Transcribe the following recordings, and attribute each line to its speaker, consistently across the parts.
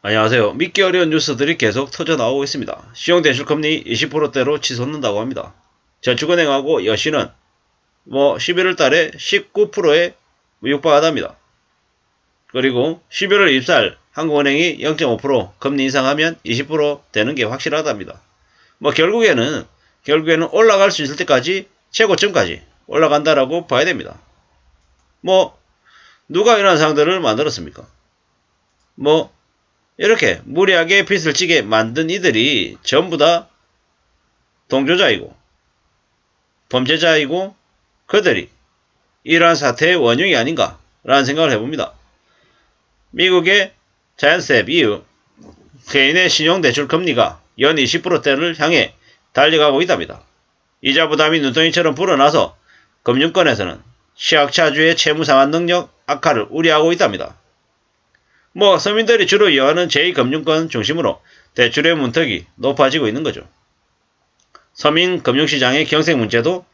Speaker 1: 안녕하세요. 믿기 어려운 뉴스들이 계속 터져 나오고 있습니다. 시용대출금리 20%대로 치솟는다고 합니다. 저축은행하고 여신은 11월 달에 19%에 육박하답니다. 그리고 11월 입살 한국은행이 0.5% 금리 인상하면 20% 되는 게 확실하답니다. 결국에는 올라갈 수 있을 때까지 최고점까지 올라간다라고 봐야 됩니다. 누가 이런 상황들을 만들었습니까? 이렇게 무리하게 빚을 지게 만든 이들이 전부 다 동조자이고 범죄자이고 그들이 이러한 사태의 원흉이 아닌가 라는 생각을 해봅니다. 미국의 자연스텝 이후 개인의 신용대출 금리가 연 20%대를 향해 달려가고 있답니다. 이자 부담이 눈덩이처럼 불어나서 금융권에서는 시학차주의 채무상환 능력 악화를 우려하고 있답니다. 서민들이 주로 이용하는 제2금융권 중심으로 대출의 문턱이 높아지고 있는 거죠. 서민 금융시장의 경색 문제도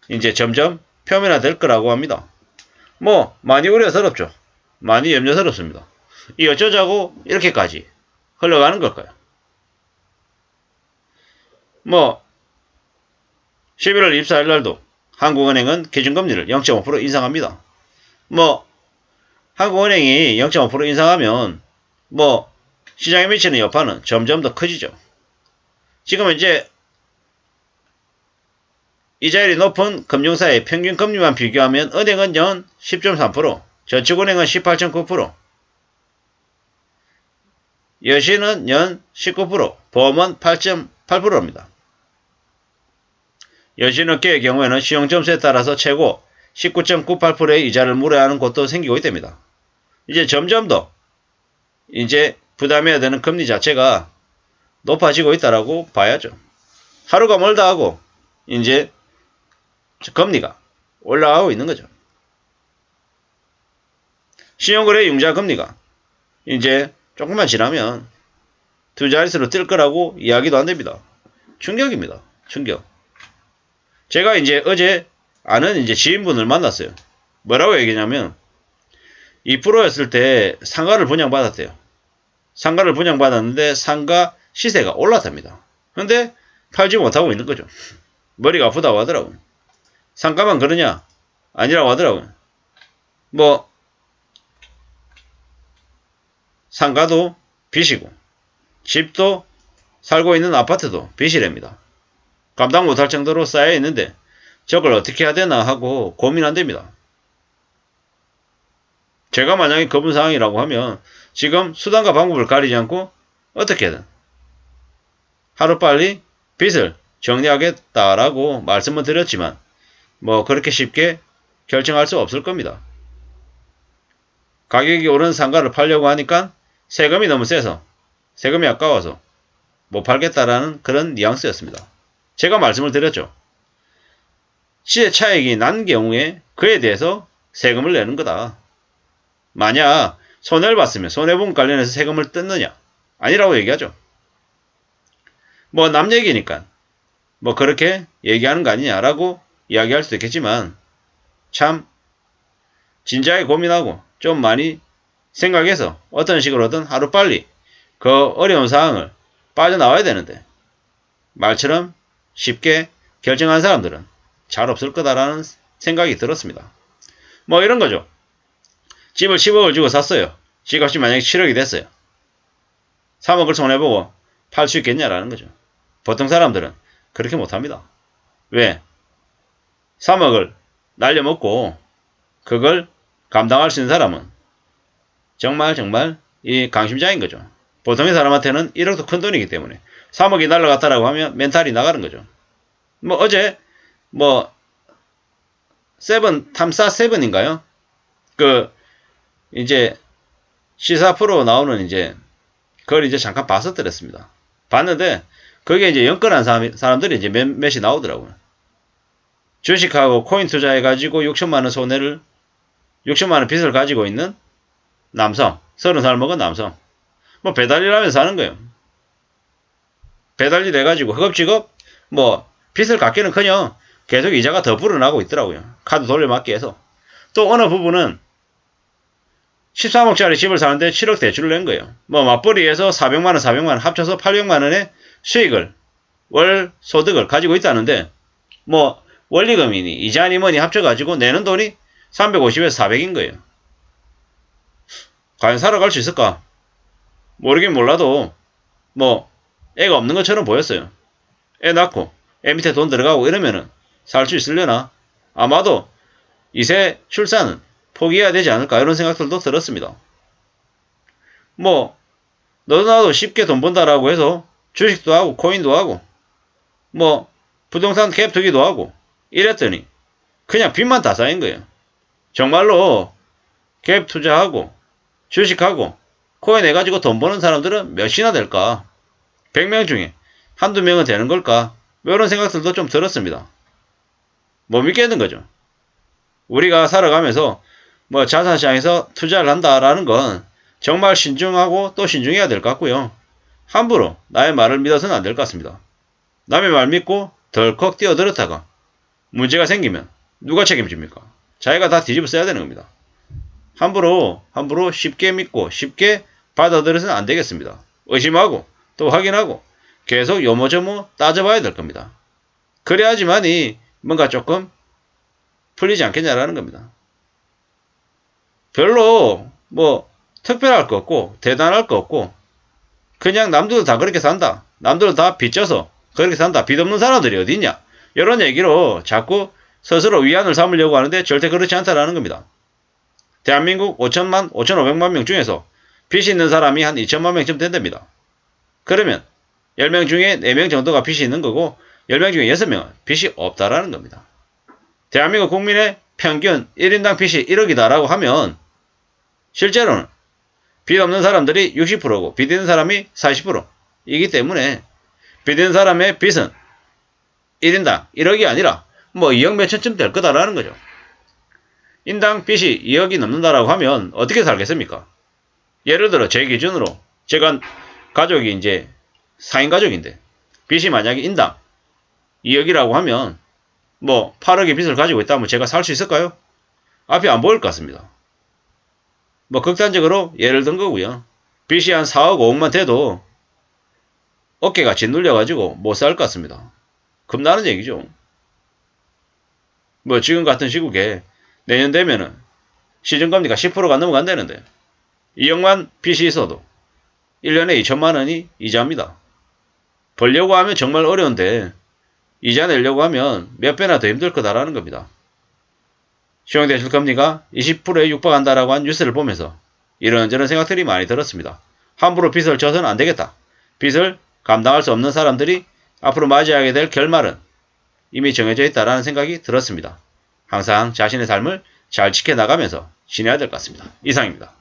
Speaker 1: 이제 점점 표면화될 거라고 합니다. 많이 우려스럽죠. 많이 염려스럽습니다. 이 어쩌자고 이렇게까지 흘러가는 걸까요? 11월 24일 날도 한국은행은 기준금리를 0.5% 인상합니다. 한국은행이 0.5% 인상하면 시장에 미치는 여파는 점점 더 커지죠. 지금 이제 이자율이 높은 금융사의 평균 금리만 비교하면 은행은 연 10.3%, 저축은행은 18.9%, 여신은 연 19%, 보험은 8.8%입니다. 여신업계의 경우에는 신용점수에 따라서 최고 19.98%의 이자를 물어야 하는 곳도 생기고 있답니다. 이제 점점 더 이제 부담해야 되는 금리 자체가 높아지고 있다라고 봐야죠. 하루가 멀다 하고 이제 금리가 올라가고 있는 거죠. 신용거래 융자 금리가 이제 조금만 지나면 두 자릿수로 뛸 거라고 이야기도 안 됩니다. 충격입니다. 충격. 제가 이제 어제 아는 이제 지인분을 만났어요. 뭐라고 얘기냐면 2%였을 때 상가를 분양받았대요. 상가를 분양받았는데 상가 시세가 올랐답니다. 근데 팔지 못하고 있는 거죠. 머리가 아프다고 하더라고요. 상가만 그러냐? 아니라고 하더라고요. 상가도 빚이고 집도 살고 있는 아파트도 빚이랍니다. 감당 못할 정도로 쌓여 있는데 저걸 어떻게 해야 되나 하고 고민한답니다. 제가 만약에 그분 상황이라고 하면 지금 수단과 방법을 가리지 않고 어떻게든 하루빨리 빚을 정리하겠다라고 말씀을 드렸지만 그렇게 쉽게 결정할 수 없을 겁니다. 가격이 오른 상가를 팔려고 하니까 세금이 너무 세서 세금이 아까워서 못 팔겠다라는 그런 뉘앙스였습니다. 제가 말씀을 드렸죠. 시세 차익이 난 경우에 그에 대해서 세금을 내는 거다. 만약 손해를 봤으면 손해보험 관련해서 세금을 뜯느냐? 아니라고 얘기하죠. 남 얘기니까 그렇게 얘기하는 거 아니냐라고 이야기할 수도 있겠지만 참 진지하게 고민하고 좀 많이 생각해서 어떤 식으로든 하루빨리 그 어려운 상황을 빠져나와야 되는데 말처럼 쉽게 결정한 사람들은 잘 없을 거다라는 생각이 들었습니다. 이런 거죠. 집을 10억을 주고 샀어요. 집값이 만약에 7억이 됐어요. 3억을 손해보고 팔 수 있겠냐라는 거죠. 보통 사람들은 그렇게 못합니다. 왜? 3억을 날려먹고 그걸 감당할 수 있는 사람은 정말 이 강심장인 거죠. 보통의 사람한테는 1억도 큰 돈이기 때문에 3억이 날라갔다라고 하면 멘탈이 나가는 거죠. 어제 탐사 7인가요? 이제 시사 프로 나오는 이제 그걸 이제 잠깐 봤었더랬습니다. 봤는데 거기에 이제 연권한 사람들이 이제 몇이 나오더라고요. 주식하고 코인 투자해가지고 6천만원 손해를 6천만원 빚을 가지고 있는 남성, 30살 먹은 남성. 배달일 하면서 하는 거예요. 배달일 해가지고 허겁지겁 빚을 갚기는커녕 계속 이자가 더 불어나고 있더라고요. 카드 돌려막기 해서. 또 어느 부분은 13억짜리 집을 사는데 7억 대출을 낸 거예요. 뭐 맞벌이해서 400만원, 400만원 합쳐서 800만원의 수익을, 월 소득을 가지고 있다는데 뭐 원리금이니 이자니 뭐니 합쳐가지고 내는 돈이 350에서 400인 거예요. 과연 살아갈 수 있을까? 모르긴 몰라도 뭐 애가 없는 것처럼 보였어요. 애 낳고 애 밑에 돈 들어가고 이러면은 살 수 있으려나? 아마도 이세 출산은 포기해야 되지 않을까 이런 생각들도 들었습니다. 뭐 너도 나도 쉽게 돈 번다라고 해서 주식도 하고 코인도 하고 뭐 부동산 갭 투기도 하고 이랬더니 그냥 빚만 다 쌓인 거예요. 정말로 갭 투자하고 주식하고 코인 해가지고 돈 버는 사람들은 몇이나 될까? 100명 중에 한두 명은 되는 걸까? 뭐 이런 생각들도 좀 들었습니다. 못 믿겠는 거죠. 우리가 살아가면서 뭐 자산시장에서 투자를 한다라는 건 정말 신중하고 또 신중해야 될 것 같고요. 함부로 나의 말을 믿어서는 안 될 것 같습니다. 남의 말 믿고 덜컥 뛰어들었다가 문제가 생기면 누가 책임집니까? 자기가 다 뒤집어 써야 되는 겁니다. 함부로 쉽게 믿고 쉽게 받아들여서는 안 되겠습니다. 의심하고 또 확인하고 계속 요모조모 따져봐야 될 겁니다. 그래야지만이 뭔가 조금 풀리지 않겠냐라는 겁니다. 별로 뭐 특별할 거 없고 대단할 거 없고 그냥 남들도 다 그렇게 산다. 남들도 다 빚져서 그렇게 산다. 빚 없는 사람들이 어디 있냐. 이런 얘기로 자꾸 스스로 위안을 삼으려고 하는데 절대 그렇지 않다라는 겁니다. 대한민국 5천만, 5,500만 명 중에서 빚이 있는 사람이 한 2천만 명쯤 된답니다. 그러면 10명 중에 4명 정도가 빚이 있는 거고 10명 중에 6명은 빚이 없다라는 겁니다. 대한민국 국민의 평균 1인당 빚이 1억이다라고 하면 실제로는 빚 없는 사람들이 60%고 빚 있는 사람이 40%이기 때문에 빚 있는 사람의 빚은 1인당 1억이 아니라 뭐 2억 몇천쯤 될 거다라는 거죠. 인당 빚이 2억이 넘는다라고 하면 어떻게 살겠습니까? 예를 들어 제 기준으로 제가 가족이 이제 4인 가족인데 빚이 만약에 인당 2억이라고 하면 뭐 8억의 빚을 가지고 있다면 제가 살 수 있을까요? 앞이 안 보일 것 같습니다. 뭐 극단적으로 예를 든 거고요. 빚이 한 4억 5억만 돼도 어깨가 짓눌려가지고 못 살 것 같습니다. 겁나는 얘기죠. 뭐 지금 같은 시국에 내년 되면은 시중금리가 10%가 넘어간다는데 2억만 빚이 있어도 1년에 2천만 원이 이자입니다. 벌려고 하면 정말 어려운데 이자 내려고 하면 몇 배나 더 힘들 거다라는 겁니다. 신용대출금리가 20%에 육박한다라고 한 뉴스를 보면서 이런저런 생각들이 많이 들었습니다. 함부로 빚을 져서는 안 되겠다. 빚을 감당할 수 없는 사람들이 앞으로 맞이하게 될 결말은 이미 정해져 있다라는 생각이 들었습니다. 항상 자신의 삶을 잘 지켜나가면서 지내야 될 것 같습니다. 이상입니다.